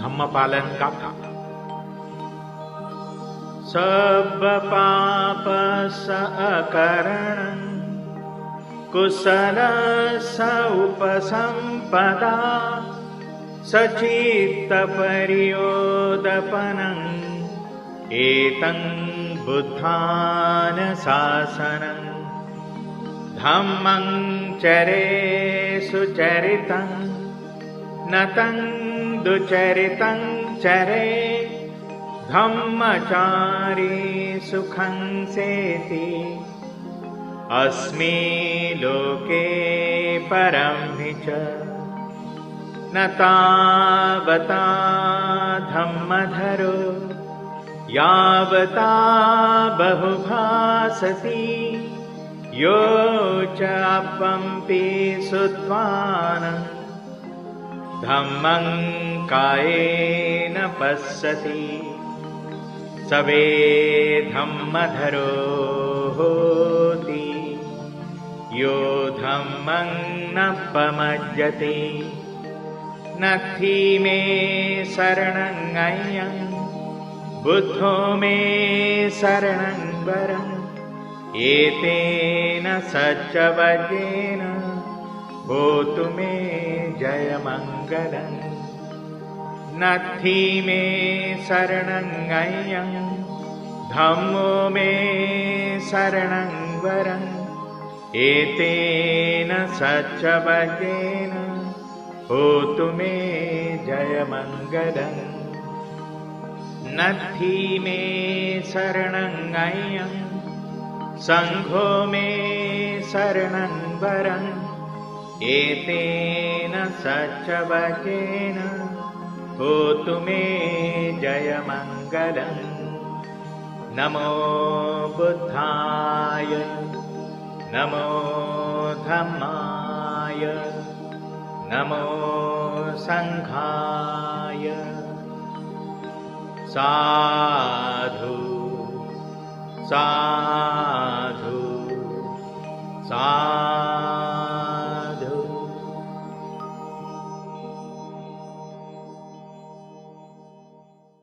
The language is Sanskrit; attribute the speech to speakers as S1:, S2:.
S1: धम्मपालन गाथा। सब पाप स अकरणं कुशल स उपसंपदा सचित्त परियोदपनं एतं बुद्धान शासनं धम्मं चरे सुचरितं नतं दुचरितं चरे धम्मचारी सुखं सेति अस्मि लोके परं च न तावता धम्मधरो यावता बहुभासति यो च अपम्पि सुत्वानं धम्मं कायेन पश्यति सवे धम्मधरो होति यो धम्मं न पमज्जति नत्थि मे शरणं अयं बुद्धो मे शरणं वरम् एतेन सच्चवज्रेन होतु मे जयमङ्गलम् नत्थि मे शरणं अयं धम्मो मे शरणं वरम् एतेन सच्चवज्रेन होतु मे जयमङ्गलम् नत्थि मे शरणं अयं संघो मे शरणं वरम् एतेन सच्चवज्रेन होतु मे जयमङ्गलम् नमो बुद्धाय नमो धम्माय नमो संघाय साधु साधु साधु।